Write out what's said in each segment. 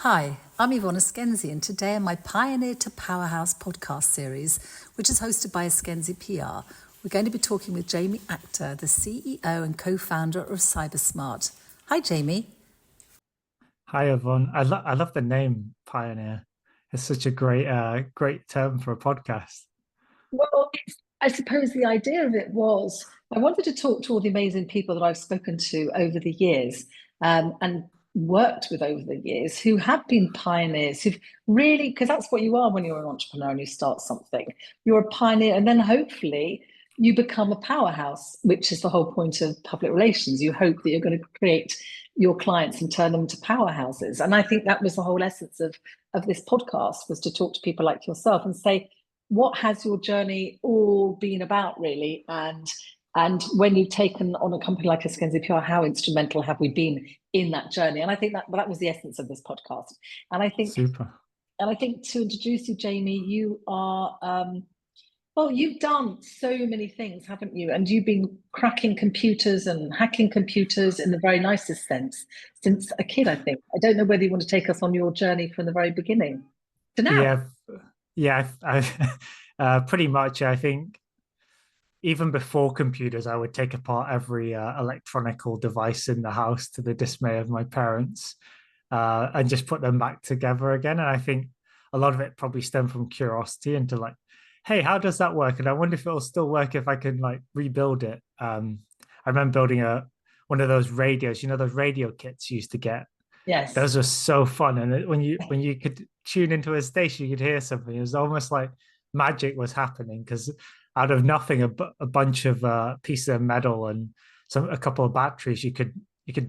Hi, I'm Yvonne Askenzie, and today in my Pioneer to Powerhouse podcast series, which is hosted by Askenzie PR, we're going to be talking with Jamie Akhtar, the CEO and co-founder of CyberSmart. Hi, Jamie. Hi everyone. I love the name Pioneer. It's such a great term for a podcast. I suppose the idea of it was I wanted to talk to all the amazing people that I've spoken to over the years and worked with over the years who have been pioneers, who've really, because that's what you are when you're an entrepreneur and you start something. You're a pioneer, and then hopefully you become a powerhouse, which is the whole point of public relations. You hope that you're going to create your clients and turn them to powerhouses. And I think that was the whole essence of this podcast, was to talk to people like yourself and say, what has your journey all been about, really? And when you've taken on a company like Askenzie PR, how instrumental have we been in that journey? And I think that was the essence of this podcast. And I think Super. and I think to introduce you, Jamie, you are well, you've done so many things, haven't you? And you've been cracking computers and hacking computers in the very nicest sense since a kid, I think. I don't know whether you want to take us on your journey from the very beginning to now. Yeah, yeah. Pretty much. I think even before computers, I would take apart every electronical device in the house to the dismay of my parents, and just put them back together again. And I think a lot of it probably stemmed from curiosity into like, hey, how does that work? And I wonder if it'll still work if I can like rebuild it. I remember building a one of those radios, those radio kits you used to get. Yes. Those were so fun. And when you could tune into a station, you could hear something. It was almost like magic was happening because out of nothing, a bunch of pieces of metal and a couple of batteries, you could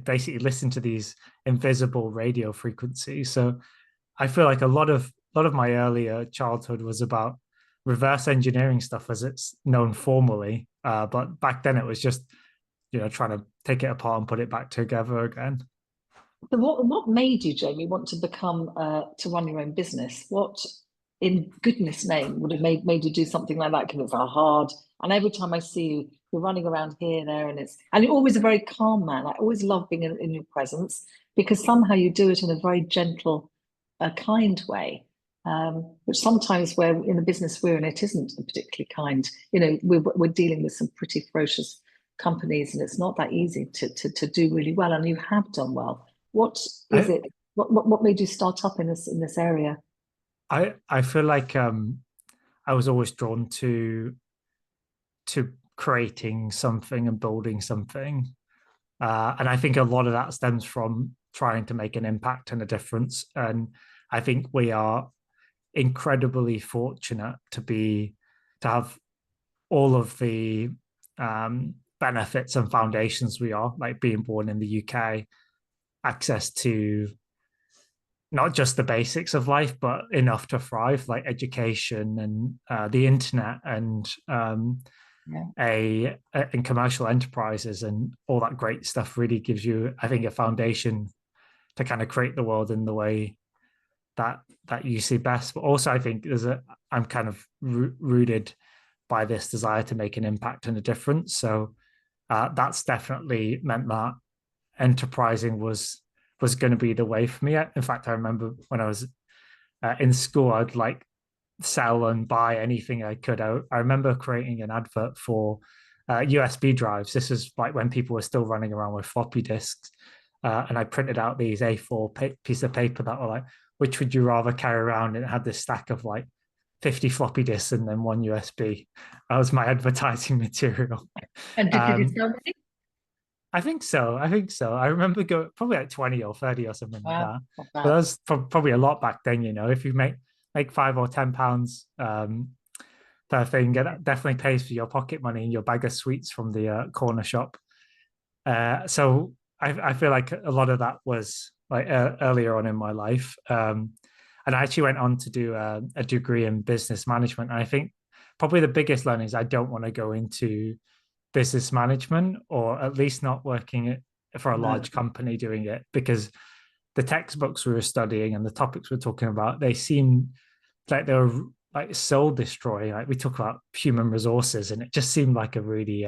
basically listen to these invisible radio frequencies. So I feel like a lot of my earlier childhood was about reverse engineering stuff as it's known formally. But back then it was just, trying to take it apart and put it back together again. So what made you, Jamie, want to become to run your own business? What, in goodness name, would have made you do something like that? Because it's a hard. And every time I see you, you're running around here and there, and you're always a very calm man. I always love being in your presence because somehow you do it in a very gentle, kind way. Which sometimes where in the business we're in, it isn't particularly kind. We're dealing with some pretty ferocious companies, and it's not that easy to do really well. And you have done well. What is I it? What made you start up in this area? I feel like I was always drawn to creating something and building something. And I think a lot of that stems from trying to make an impact and a difference. And I think we are incredibly fortunate to have all of the benefits and foundations we are, like being born in the UK, access to not just the basics of life, but enough to thrive, like education and the internet and Yeah. in commercial enterprises and all that great stuff really gives you, I think, a foundation to kind of create the world in the way that you see best. But also, I think I'm kind of rooted by this desire to make an impact and a difference. So that's definitely meant that enterprising was going to be the way for me. In fact, I remember when I was in school, I'd like sell and buy anything I could. I remember creating an advert for USB drives. This is like when people were still running around with floppy disks. And I printed out these A4 piece of paper that were like, which would you rather carry around? And it had this stack of like 50 floppy disks and then one USB. That was my advertising material. And did you Um, sell many? I think so. I think so. I remember go probably like 20 or 30 or something like Wow, that. not But bad. that's probably a lot back then, if you make £5 or £10 per thing, it definitely pays for your pocket money and your bag of sweets from the corner shop. So I feel like a lot of that was like earlier on in my life. And I actually went on to do a degree in business management. And I think probably the biggest learning is I don't want to go into business management, or at least not working for a No. large company doing it, because the textbooks we were studying and the topics we're talking about, they seemed like they were like soul destroying. Like we talk about human resources, and it just seemed like a really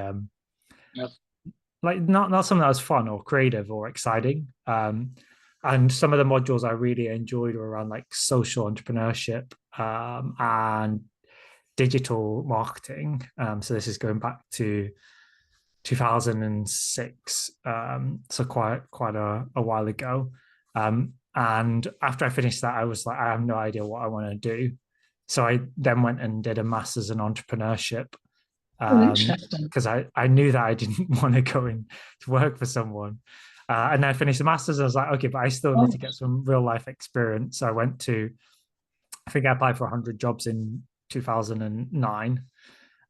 Yep. like not something that was fun or creative or exciting. and some of the modules I really enjoyed were around like social entrepreneurship and digital marketing. So this is going back to 2006, so quite a while ago. And after I finished that, I was like, I have no idea what I want to do. So I then went and did a master's in entrepreneurship Oh, interesting. because I knew that I didn't want to go in to work for someone. And then I finished the master's. I was like, okay, but I still need to get some real life experience. So I went to, I think I applied for 100 jobs in 2009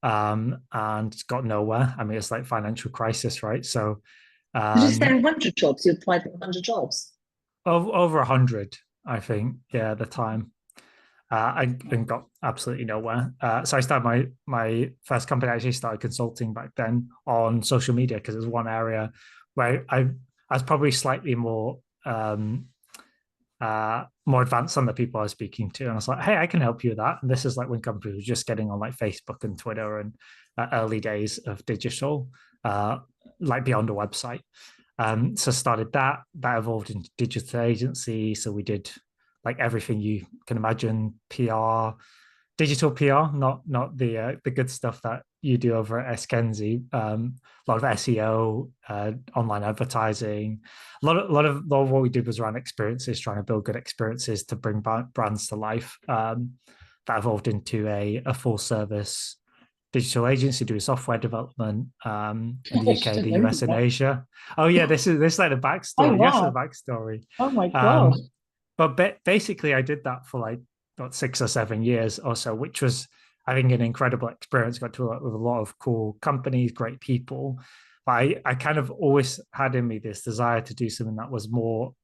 and got nowhere. I mean, it's like financial crisis, right? So Did you say um, 100 jobs? You applied for 100 jobs? over 100, I think, yeah, at the time. And got absolutely nowhere. So I started my first company. I actually started consulting back then on social media because it was one area where I was probably slightly more advanced than the people I was speaking to. And I was like, hey, I can help you with that. And this is like when companies were just getting on like Facebook and Twitter and early days of digital, like beyond a website. So started that. That evolved into digital agency. So we did like everything you can imagine: PR, digital PR, not the good stuff that you do over at Eskenzie. A lot of SEO, online advertising. A lot of what we did was around experiences, trying to build good experiences to bring brands to life. That evolved into a full service digital agency doing software development in the I UK, didn't the know US, and that. Asia. Oh yeah, this is like the Oh, backstory. Yes, the wow. backstory. Oh, my God. Um, but basically, I did that for like about 6 or 7 years or so, which was, I think, an incredible experience. Got to work with a lot of cool companies, great people. But I kind of always had in me this desire to do something that was more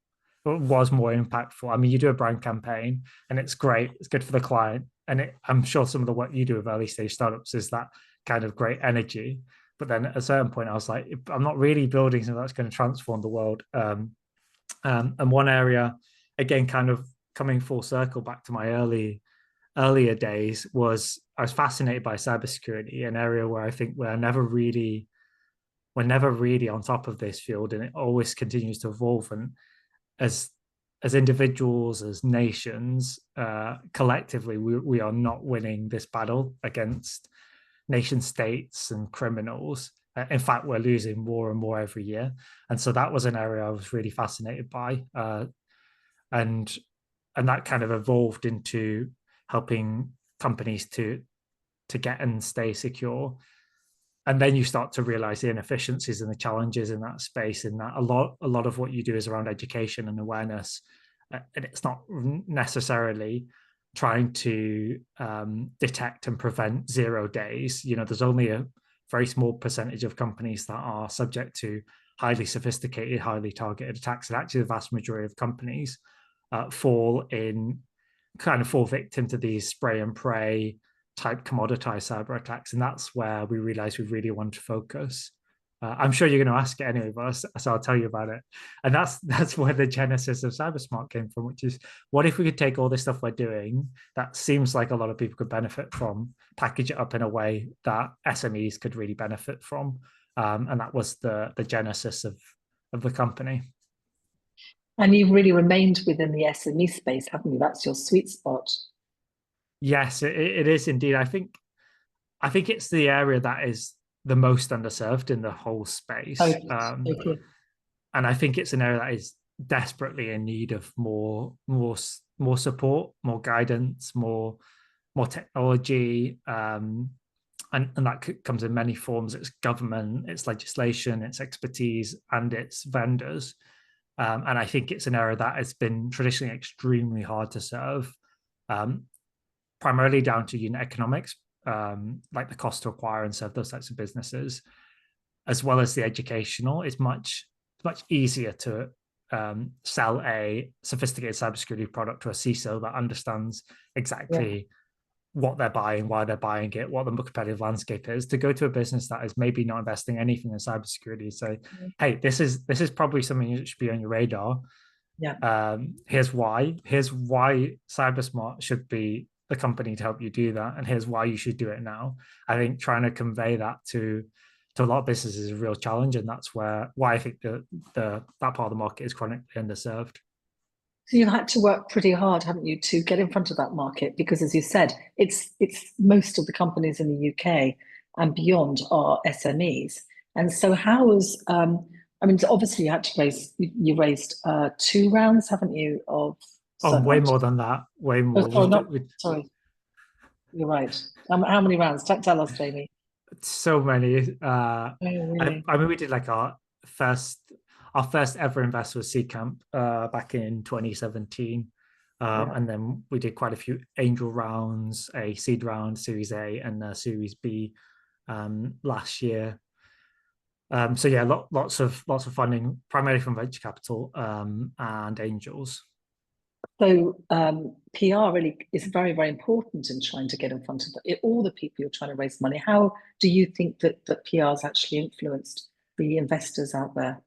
impactful. I mean, you do a brand campaign and it's great, it's good for the client. And I'm sure some of the work you do with early stage startups is that kind of great energy. But then at a certain point, I was like, I'm not really building something that's going to transform the world. And one area, again, kind of coming full circle back to my earlier days, was I was fascinated by cybersecurity, an area where I think we're never really on top of this field, and it always continues to evolve. And as as individuals, as nations, collectively, we are not winning this battle against nation states and criminals. In fact, we're losing more and more every year. And so that was an area I was really fascinated by, and and that kind of evolved into helping companies to get and stay secure. And then you start to realize the inefficiencies and the challenges in that space, in that a lot of what you do is around education and awareness, and it's not necessarily trying to detect and prevent 0 days. There's only a very small percentage of companies that are subject to highly sophisticated, highly targeted attacks, and actually the vast majority of companies fall victim to these spray and pray type commoditized cyber attacks. And that's where we realized we really want to focus. I'm sure you're going to ask it anyway, but so I'll tell you about it. And that's where the genesis of CyberSmart came from, which is, what if we could take all this stuff we're doing that seems like a lot of people could benefit from, package it up in a way that SMEs could really benefit from. And that was the genesis of the company. And you've really remained within the SME space, haven't you? That's your sweet spot. Yes, it is indeed. I think it's the area that is the most underserved in the whole space. Totally. Totally. And I think it's an area that is desperately in need of more support, more guidance, more technology. And that comes in many forms. It's government, it's legislation, it's expertise, and it's vendors. And I think it's an area that has been traditionally extremely hard to serve, um, primarily down to unit economics, like the cost to acquire and serve those types of businesses, as well as the educational. It's much easier to sell a sophisticated cybersecurity product to a CISO that understands Yeah. exactly what they're buying, why they're buying it, what the competitive landscape is, to go to a business that is maybe not investing anything in cybersecurity. So, hey, this is probably something that should be on your radar. Yeah. Here's why. Here's why CyberSmart should be the company to help you do that, and here's why you should do it now. I think trying to convey that to a lot of businesses is a real challenge, and that's why I think that part of the market is chronically underserved. So you've had to work pretty hard, haven't you, to get in front of that market? Because as you said, it's most of the companies in the UK and beyond are SMEs. And so how was I mean, obviously you had to you raised two rounds, haven't you, of Oh, certain way amount. more than that. Way Oh, more. sorry, not sorry, you're right. How many rounds? Tell us, Jamie. So many. Oh, really? I mean, we did like first our first ever invest was Seed Camp back in 2017. Yeah. And then we did quite a few angel rounds, a seed round, Series A, and a Series B last year. So yeah, lots of funding, primarily from venture capital and angels. So PR really is very, very important in trying to get in front of all the people you're trying to raise money. How do you think that PR has actually influenced the investors out there?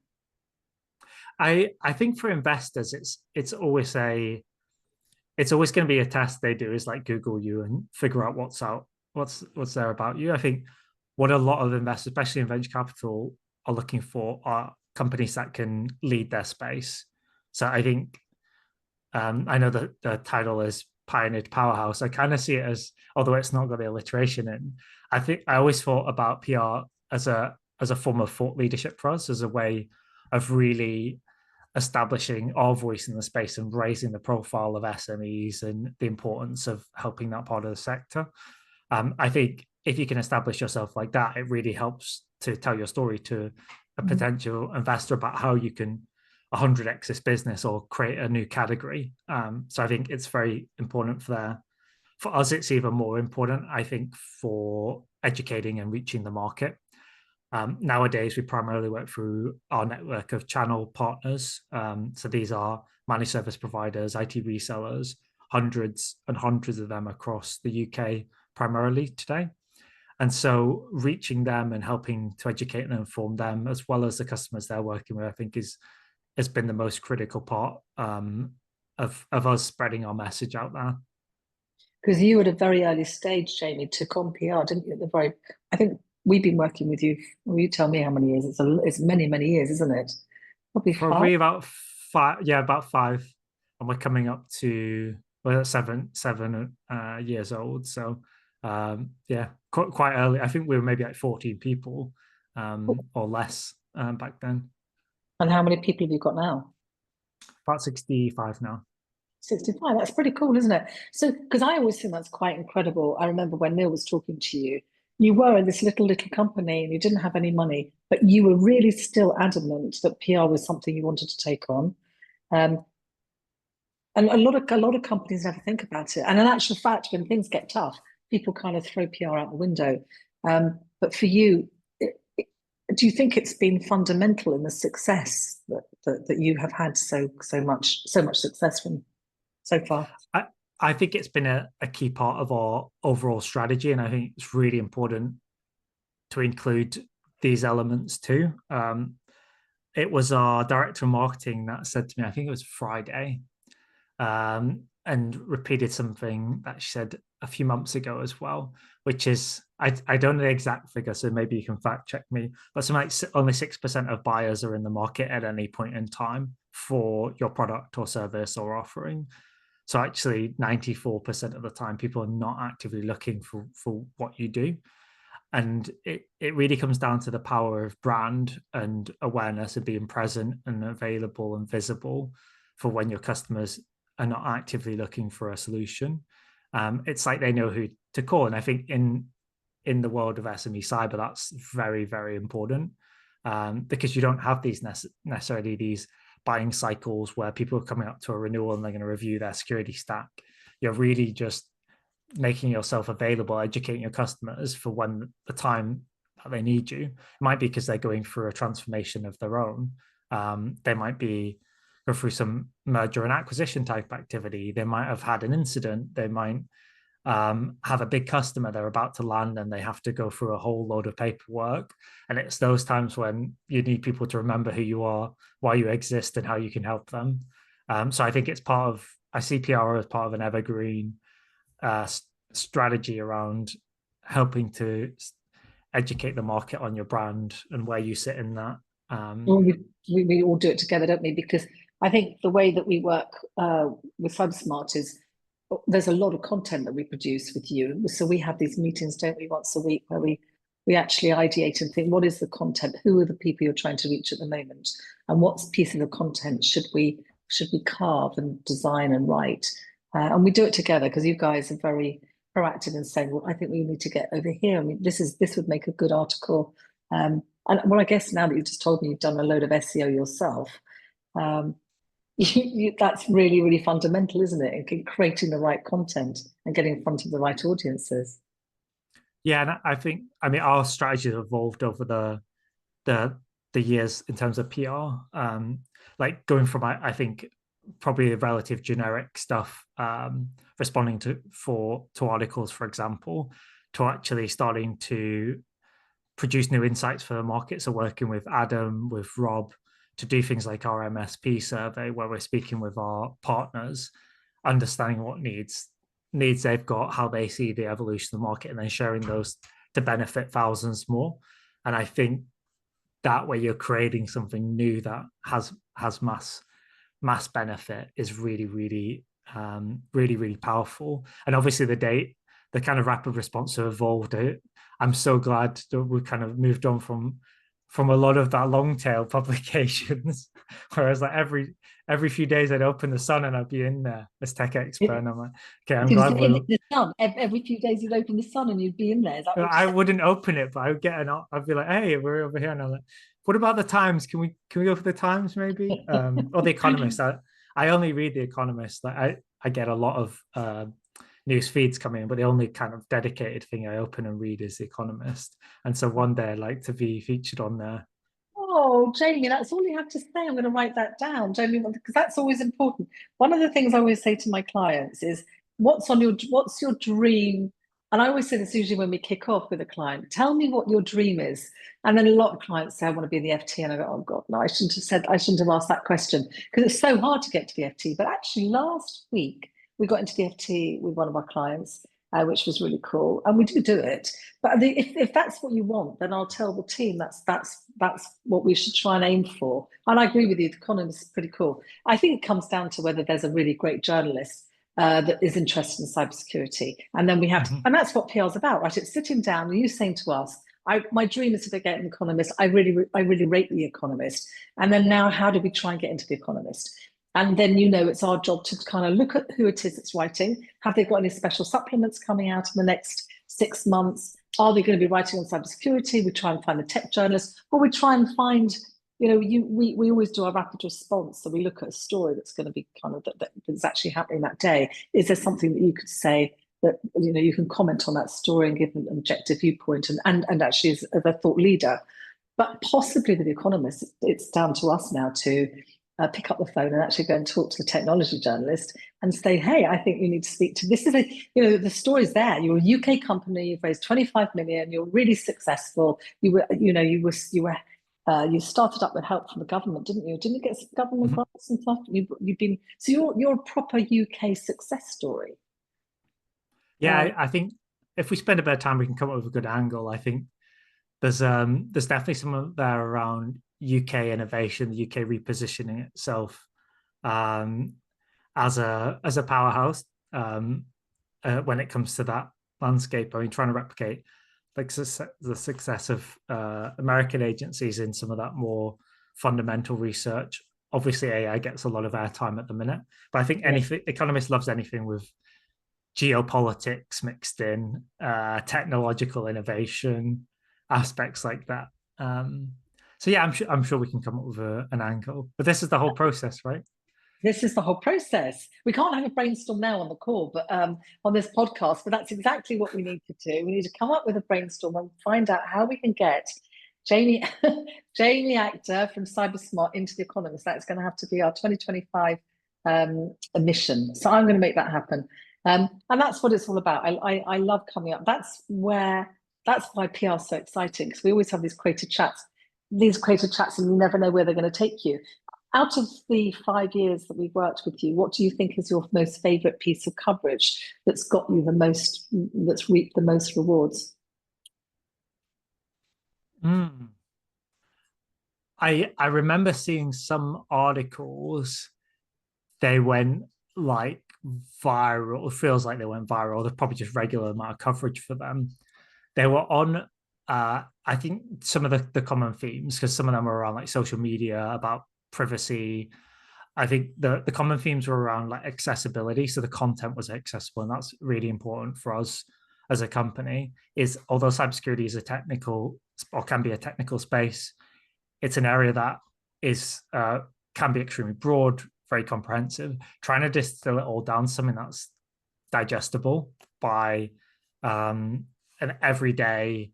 I think for investors, it's always going to be a test they do is like Google you and figure out what's there about you. I think what a lot of investors, especially in venture capital, are looking for are companies that can lead their space. So I think I know that the title is pioneered powerhouse. I kind of see it as, although it's not got the alliteration in, I think I always thought about PR as a form of thought leadership for us, as a way of really establishing our voice in the space and raising the profile of SMEs and the importance of helping that part of the sector. I think if you can establish yourself like that, it really helps to tell your story to a Mhm. potential investor about how you can 100x this business or create a new category. So I think it's very important for us. It's even more important, I think, for educating and reaching the market. Nowadays, we primarily work through our network of channel partners. So these are managed service providers, IT resellers, hundreds and hundreds of them across the UK primarily today. And so reaching them and helping to educate and inform them, as well as the customers they're working with, I think has been the most critical part of us spreading our message out there. Because you at a very early stage, Jamie, took on PR, didn't you? At the very, I think we've been working with you. Well, you tell me how many years. It's many, many years, isn't it? Probably five. Probably about 5, yeah, about 5, and we're coming up to seven years old. So yeah, quite early. I think we were maybe like 14 people or less back then. And how many people have you got now? About 65 now. 65. That's pretty cool, isn't it? So, because I always think that's quite incredible. I remember when Neil was talking to you, you were in this little company and you didn't have any money, but you were really still adamant that PR was something you wanted to take on. Um, and a lot of companies never think about it. And in actual fact, when things get tough, people kind of throw PR out the window. But for you, do you think it's been fundamental in the success that you have had so much success from so far? I, I think it's been a key part of our overall strategy, and I think it's really important to include these elements too. It was our director of marketing that said to me, I think it was Friday, and repeated something that she said a few months ago as well, which is I don't know the exact figure, so maybe you can fact check me, but something like only 6% of buyers are in the market at any point in time for your product or service or offering. So actually, 94% of the time, people are not actively looking for what you do. And it really comes down to the power of brand and awareness and being present and available and visible for when your customers are not actively looking for a solution. It's like they know who to call. And I think in the world of SME cyber, that's very, very important, because you don't have these necessarily these buying cycles where people are coming up to a renewal and they're going to review their security stack. You're really just making yourself available, educating your customers for when the time that they need you. It might be because they're going through a transformation of their own. They might be go through some merger and acquisition type activity. They might have had an incident. They might have a big customer they're about to land and they have to go through a whole load of paperwork. And it's those times when you need people to remember who you are, why you exist, and how you can help them. So I think it's part of, I see PR as part of an evergreen strategy around helping to educate the market on your brand and where you sit in that. Well, we all do it together, don't we? Because I think the way that we work with CyberSmart is there's a lot of content that we produce with you. So we have these meetings, don't we, once a week, where we actually ideate and think, what is the content? Who are the people you're trying to reach at the moment? And what pieces of content should we carve and design and write? And we do it together because you guys are very proactive in saying, well, I think we need to get over here. I mean, this would make a good article. And well, I guess now that you've just told me you've done a load of SEO yourself, that's really, really fundamental, isn't it? In creating the right content and getting in front of the right audiences. Yeah, and I think, I mean, our strategy has evolved over the years in terms of PR. Like going from, I think, probably a relative generic stuff, responding to articles, for example, to actually starting to produce new insights for the market. So working with Adam, with Rob, to do things like our MSP survey, where we're speaking with our partners, understanding what needs they've got, how they see the evolution of the market, and then sharing those to benefit thousands more. And I think that way you're creating something new that has mass benefit is really, really, really powerful. And obviously the kind of rapid response have evolved. I'm so glad that we kind of moved on from a lot of that long tail publications, whereas like every few days I'd open the Sun and I'd be in there as tech expert, and I'm like, okay, I'm glad in the Sun. Every few days you'd open the Sun and you'd be in there. Is that what I wouldn't open it, but I would I'd be like, hey, we're over here, and I'm like, what about the Times? Can we go for the Times maybe? Or the Economist? I only read the Economist. Like I get a lot of news feeds coming in, but the only kind of dedicated thing I open and read is the Economist. And so one day I'd like to be featured on there. Oh, Jamie, that's all you have to say. I'm going to write that down, Jamie, because that's always important. One of the things I always say to my clients is, what's your dream? And I always say this usually when we kick off with a client, tell me what your dream is. And then a lot of clients say, I want to be in the FT. And I go, oh God, no, I shouldn't have asked that question, because it's so hard to get to the FT. But actually last week, we got into the FT with one of our clients, which was really cool. And we do it. But if that's what you want, then I'll tell the team that's what we should try and aim for. And I agree with you, the Economist is pretty cool. I think it comes down to whether there's a really great journalist that is interested in cybersecurity. And then we have to, and that's what PR is about, right? It's sitting down and you saying to us, my dream is to get an Economist. I really rate the Economist. And then now, how do we try and get into the Economist? And then, it's our job to kind of look at who it is that's writing. Have they got any special supplements coming out in the next 6 months? Are they going to be writing on cybersecurity? We try and find the tech journalists, or we try and find, we always do our rapid response. So we look at a story that's going to be kind of that's actually happening that day. Is there something that you could say that, you can comment on that story and give an objective viewpoint and actually as a thought leader? But possibly with The Economist, it's down to us now to pick up the phone and actually go and talk to the technology journalist and say, hey, I think you need to speak to this. Is the story's there. You're a UK company, you've raised 25 million, you're really successful. You started up with help from the government, didn't you? Didn't you get some government grants and stuff? You're a proper UK success story. Yeah, I think if we spend a bit of time, we can come up with a good angle. I think there's definitely some there around UK innovation, the UK repositioning itself as a powerhouse when it comes to that landscape. I mean, trying to replicate like the success of American agencies in some of that more fundamental research. Obviously, AI gets a lot of airtime at the minute, but I think anything, Economist loves anything with geopolitics mixed in, technological innovation, aspects like that. So yeah, I'm sure we can come up with an angle. But this is the whole process, right? This is the whole process. We can't have a brainstorm now on the call, but on this podcast. But that's exactly what we need to do. We need to come up with a brainstorm and find out how we can get Jamie Akhtar from CyberSmart into The Economist. That's going to have to be our 2025 mission. So I'm going to make that happen. And that's what it's all about. I love coming up. That's why PR is so exciting, because we always have these creative chats, and you never know where they're going to take you. Out of the 5 years that we've worked with you, what do you think is your most favorite piece of coverage that's got you that's reaped the most rewards? I remember seeing some articles, they went like viral. It feels like they went viral. There's probably just regular amount of coverage for them. They were on I think some of the common themes, because some of them were around like social media, about privacy. I think the common themes were around like accessibility. So the content was accessible, and that's really important for us as a company. Is although cybersecurity is a technical, or can be a technical space, it's an area that is can be extremely broad, very comprehensive. Trying to distill it all down to something that's digestible by an everyday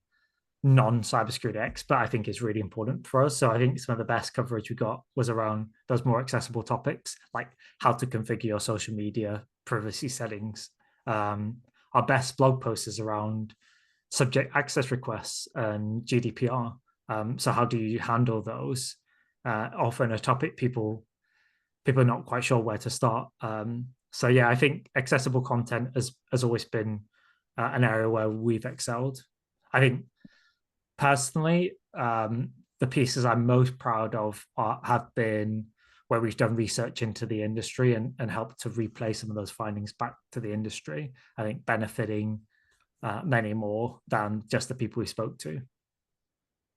non-cybersecurity expert, I think is really important for us. So I think some of the best coverage we got was around those more accessible topics, like how to configure your social media privacy settings. Our best blog post is around subject access requests and GDPR. So how do you handle those? Often a topic people are not quite sure where to start. So yeah, I think accessible content has always been an area where we've excelled. I think personally, the pieces I'm most proud of have been where we've done research into the industry and helped to replay some of those findings back to the industry. I think benefiting many more than just the people we spoke to.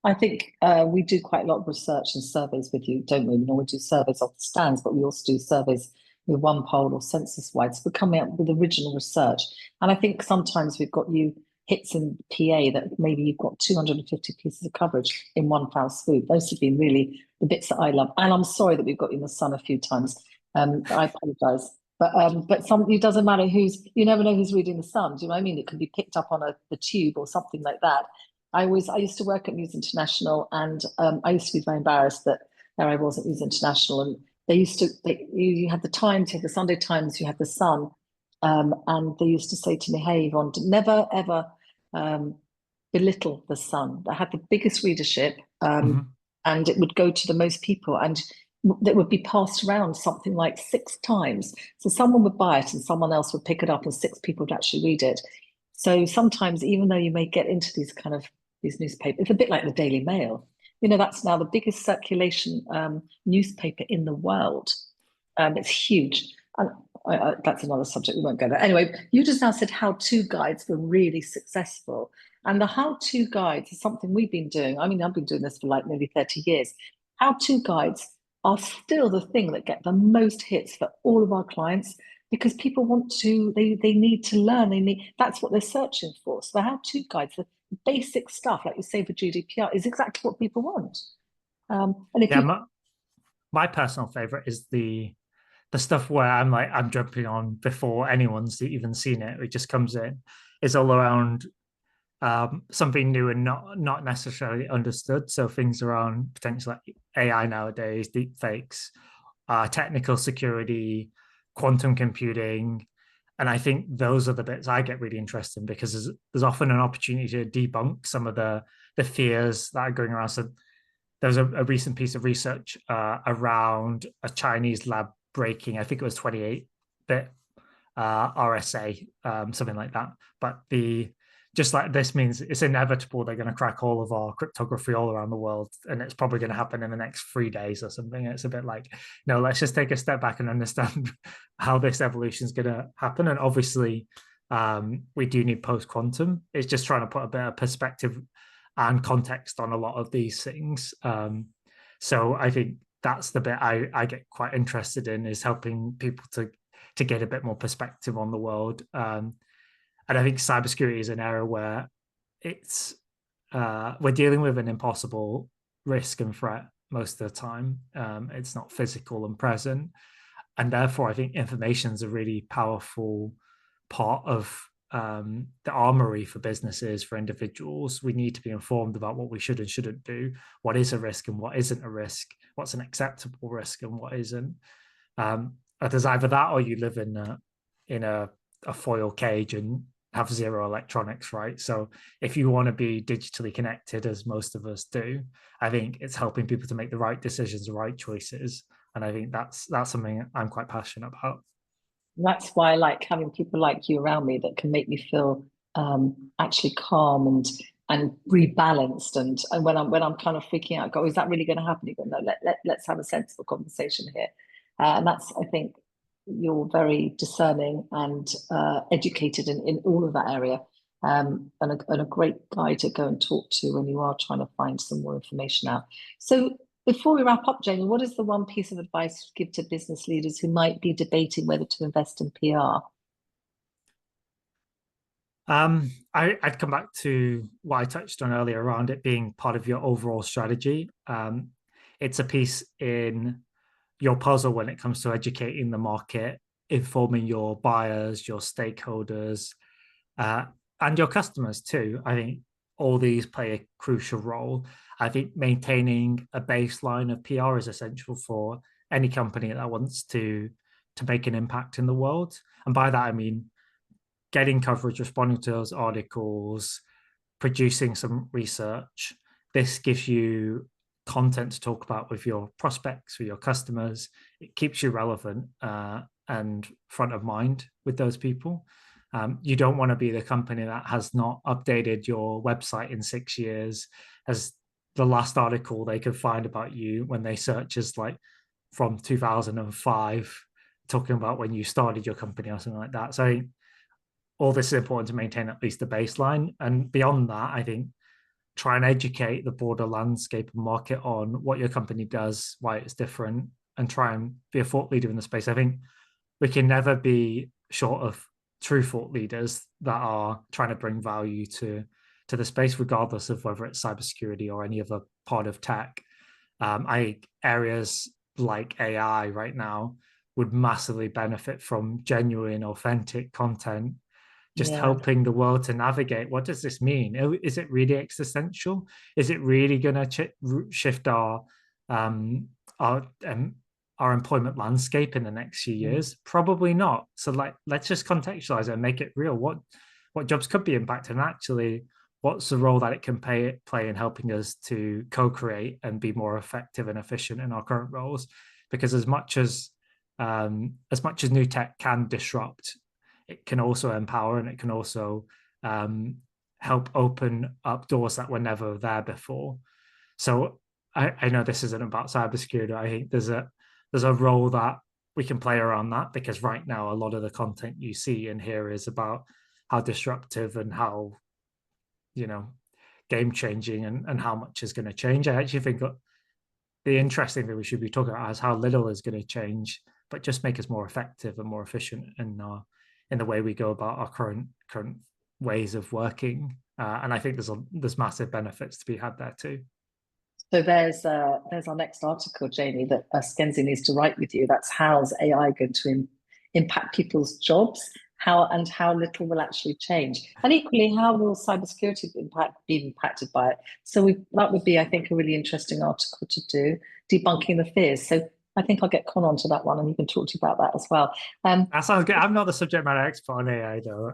I think we do quite a lot of research and surveys with you, don't we? We normally do surveys off the stands, but we also do surveys with OnePoll or census-wide. So we're coming up with original research. And I think sometimes we've got you hits in PA that maybe you've got 250 pieces of coverage in one foul swoop. Those have been really the bits that I love. And I'm sorry that we've got you in the sun a few times. I apologize. But it doesn't matter you never know who's reading the Sun. Do you know what I mean? It can be picked up on the tube or something like that. I used to work at News International, and I used to be very embarrassed that there I was at News International, and you had the Times, you had the Sunday Times, you had the Sun, and they used to say to me, "Hey, Yvonne, never ever um, belittle the Sun. That had the biggest readership, Mm-hmm. and it would go to the most people, and that would be passed around something like 6 times. So someone would buy it, and someone else would pick it up, and 6 people would actually read it. So sometimes, even though you may get into these newspapers, it's a bit like the Daily Mail. That's now the biggest circulation newspaper in the world. It's huge. And that's another subject. We won't go there. Anyway, you just now said how-to guides were really successful. And the how-to guides is something we've been doing. I mean, I've been doing this for like nearly 30 years. How-to guides are still the thing that get the most hits for all of our clients because people they need to learn. That's what they're searching for. So the how-to guides, the basic stuff, like you say for GDPR, is exactly what people want. And if Yeah, you my personal favorite is the stuff where I'm jumping on before anyone's even seen it. It just comes in. It's all around something new and not necessarily understood. So things around potentially like AI nowadays, deep fakes, technical security, quantum computing. And I think those are the bits I get really interested in because there's often an opportunity to debunk some of the fears that are going around. So there's a recent piece of research around a Chinese lab breaking, I think it was 28-bit RSA, something like that. But just like this means it's inevitable they're going to crack all of our cryptography all around the world, and it's probably going to happen in the next 3 days or something. It's a bit like, no, let's just take a step back and understand how this evolution is going to happen. And obviously, we do need post quantum. It's just trying to put a bit of perspective and context on a lot of these things. So I think that's the bit I get quite interested in, is helping people to get a bit more perspective on the world. And I think cybersecurity is an area where we're dealing with an impossible risk and threat most of the time. It's not physical and present, and therefore I think information is a really powerful part of the armory for businesses, for individuals. We need to be informed about what we should and shouldn't do, what is a risk and what isn't a risk, what's an acceptable risk and what isn't. There's either that or you live in a foil cage and have zero electronics, right? So if you want to be digitally connected, as most of us do, I think it's helping people to make the right decisions, the right choices. And I think that's something I'm quite passionate about. That's why I like having people like you around me that can make me feel actually calm and rebalanced. And when I'm kind of freaking out, go, is that really going to happen? You go, no, let's have a sensible conversation here. And that's, I think, you're very discerning and educated in all of that area. And a great guy to go and talk to when you are trying to find some more information out. So before we wrap up, Jamie, what is the one piece of advice you give to business leaders who might be debating whether to invest in PR? I'd come back to what I touched on earlier around it being part of your overall strategy. It's a piece in your puzzle when it comes to educating the market, informing your buyers, your stakeholders, uh, and your customers too. I think all these play a crucial role. I think maintaining a baseline of PR is essential for any company that wants to make an impact in the world. And by that I mean getting coverage, responding to those articles, producing some research. This gives you content to talk about with your prospects, with your customers. It keeps you relevant and front of mind with those people. You don't want to be the company that has not updated your website in 6 years, as the last article they could find about you when they search is like from 2005, talking about when you started your company or something like that. So all this is important to maintain at least the baseline. And beyond that, I think try and educate the broader landscape and market on what your company does, why it's different, and try and be a thought leader in the space. I think we can never be short of true thought leaders that are trying to bring value to the space, regardless of whether it's cybersecurity or any other part of tech. Areas like AI right now would massively benefit from genuine, authentic content, just Yeah. helping the world to navigate. What does this mean? Is it really existential? Is it really going to shift our employment landscape in the next few years? Probably not. So let's just contextualize it and make it real. What jobs could be impacted, and actually what's the role that it can play in helping us to co-create and be more effective and efficient in our current roles? Because as much as new tech can disrupt, it can also empower, and it can also help open up doors that were never there before. So I know this isn't about cybersecurity. I think there's a role that we can play around that, because right now a lot of the content you see and hear is about how disruptive and how game changing and how much is going to change. I actually think the interesting thing we should be talking about is how little is going to change, but just make us more effective and more efficient in the way we go about our current ways of working. And I think there's massive benefits to be had there too. So there's our next article, Jamie, that Skenzi needs to write with you. That's how's AI going to impact people's jobs, how little will actually change, and equally how will cybersecurity be impacted by it. So that would be, I think, a really interesting article to do, debunking the fears. So I think I'll get Con on to that one, and he can talk to you about that as well. That sounds good. I'm not the subject matter expert on AI though.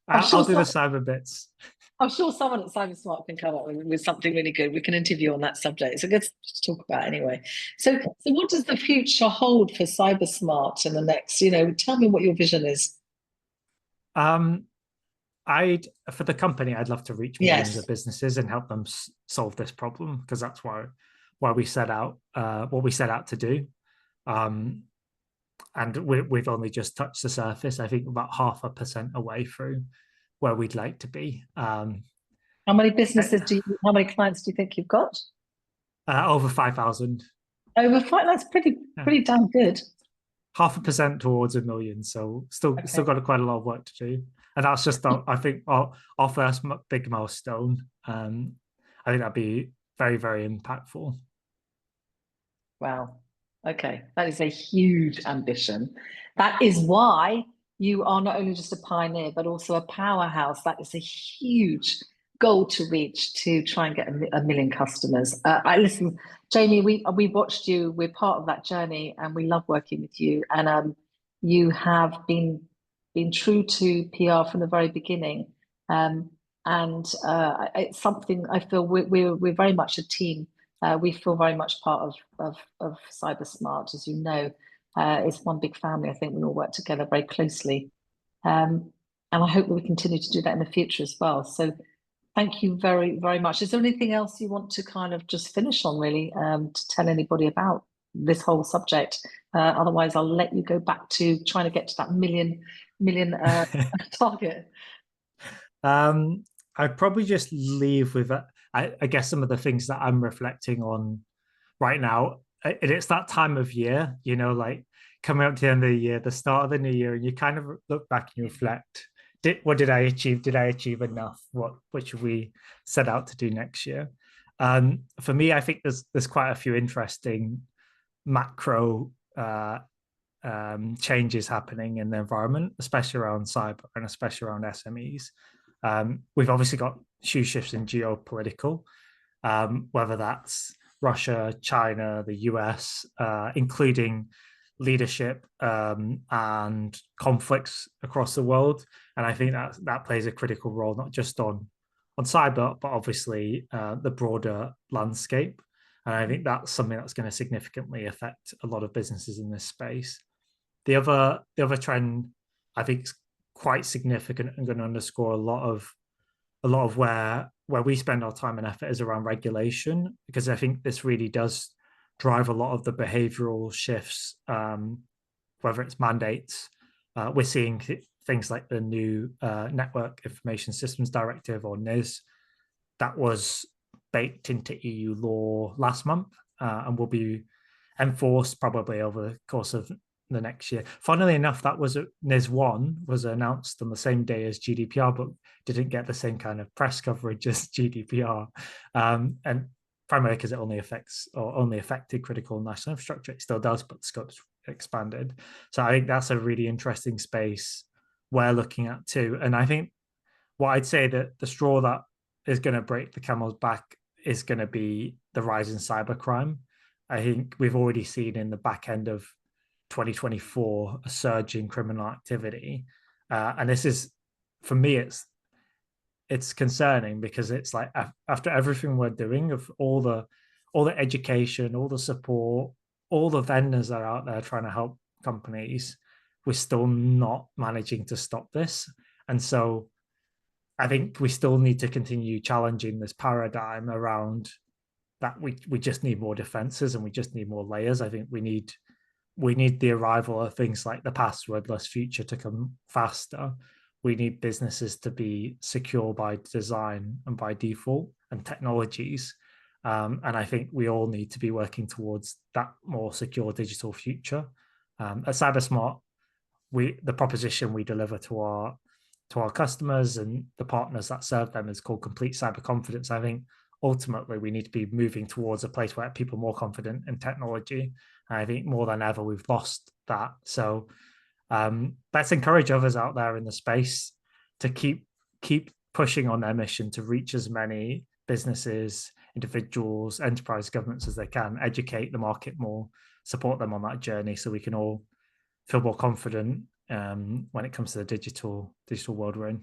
I'll do the cyber bits. I'm sure someone at CyberSmart can come up with something really good. We can interview on that subject. It's a good to talk about anyway. So what does the future hold for CyberSmart in the next, tell me what your vision is. For the company, I'd love to reach millions of businesses and help them solve this problem, because that's why we set out what we set out to do. And we've only just touched the surface. I think about 0.5% away through where we'd like to be. How many how many clients do you think you've got? Over 5,000. Over 5, that's pretty damn good. 0.5% towards 1 million. So still got quite a lot of work to do. And that's just, I think, our first big milestone. I think that'd be very, very impactful. Wow. Okay. That is a huge ambition. That is why you are not only just a pioneer, but also a powerhouse. That is a huge goal to reach, to try and get a million customers. Listen, Jamie, we watched you. We're part of that journey, and we love working with you. And you have been true to PR from the very beginning. And it's something I feel we're very much a team. We feel very much part of CyberSmart, as you know. It's one big family. I think we all work together very closely. And I hope that we continue to do that in the future as well. So Thank you very, very much. Is there anything else you want to kind of just finish on, really, to tell anybody about this whole subject? Otherwise, I'll let you go back to trying to get to that million target. I'd probably just leave with, I guess, some of the things that I'm reflecting on right now. And it's that time of year, like coming up to the end of the year, the start of the new year, and you kind of look back and you reflect, what did I achieve? Did I achieve enough? What should we set out to do next year? For me, I think there's quite a few interesting macro changes happening in the environment, especially around cyber and especially around SMEs. We've obviously got huge shifts in geopolitical, whether that's Russia, China, the US, including leadership and conflicts across the world. And I think that plays a critical role, not just on cyber, but obviously the broader landscape. And I think that's something that's going to significantly affect a lot of businesses in this space. The other trend I think is quite significant and going to underscore a lot of where we spend our time and effort is around regulation, because I think this really does drive a lot of the behavioral shifts, whether it's mandates. We're seeing things like the new Network Information Systems Directive, or NIS, that was baked into EU law last month and will be enforced probably over the course of the next year. Funnily enough, that was NIS 1 was announced on the same day as GDPR, but didn't get the same kind of press coverage as GDPR. And primarily because it only affected critical national infrastructure. It still does, but the scope's expanded. So I think that's a really interesting space we're looking at too. And I think what I'd say that the straw that is going to break the camel's back is going to be the rise in cybercrime. I think we've already seen in the back end of 2024 a surge in criminal activity, and this is, for me, it's concerning, because it's like after everything we're doing, of all the education, all the support, all the vendors that are out there trying to help companies, we're still not managing to stop this. And so I think we still need to continue challenging this paradigm around that we just need more defenses and we just need more layers. I think we need the arrival of things like the passwordless future to come faster. We need businesses to be secure by design and by default, and technologies. And I think we all need to be working towards that more secure digital future. At CyberSmart, the proposition we deliver to our customers and the partners that serve them is called complete cyber confidence. I think ultimately we need to be moving towards a place where people are more confident in technology. And I think more than ever we've lost that. So let's encourage others out there in the space to keep pushing on their mission to reach as many businesses, individuals, enterprise, governments as they can, educate the market more, support them on that journey, so we can all feel more confident when it comes to the digital world we're in.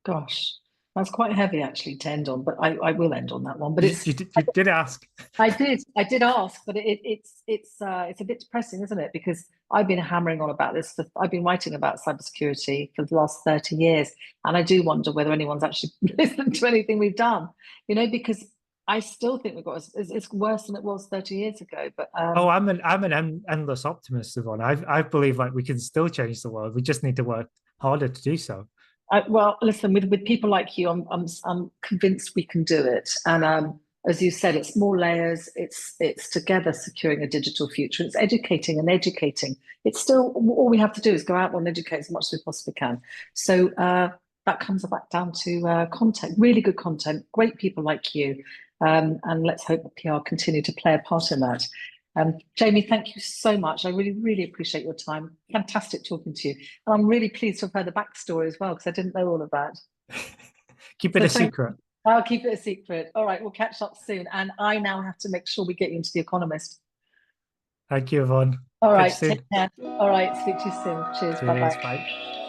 Gosh, that's quite heavy actually to end on, but I will end on that one. But you did ask. I did ask, but it's a bit depressing, isn't it? Because I've been hammering on about this. I've been writing about cybersecurity for the last 30 years, and I do wonder whether anyone's actually listened to anything we've done. Because I still think it's worse than it was 30 years ago. But I'm an endless optimist, Yvonne. I believe like we can still change the world. We just need to work harder to do so. Well, listen, with people like you, I'm convinced we can do it. And as you said, it's more layers. It's together securing a digital future. It's educating and educating. It's still, all we have to do is go out and educate as much as we possibly can. So that comes back down to content, really good content, great people like you. And let's hope that PR continue to play a part in that. Jamie, thank you so much. I really, really appreciate your time. Fantastic talking to you. And I'm really pleased to have heard the backstory as well, because I didn't know all of that. Keep it a secret. I'll keep it a secret. All right, we'll catch up soon. And I now have to make sure we get you into The Economist. Thank you, Yvonne. All right, take care. All right, speak to you soon. Cheers. Cheers. Bye-bye. Bye.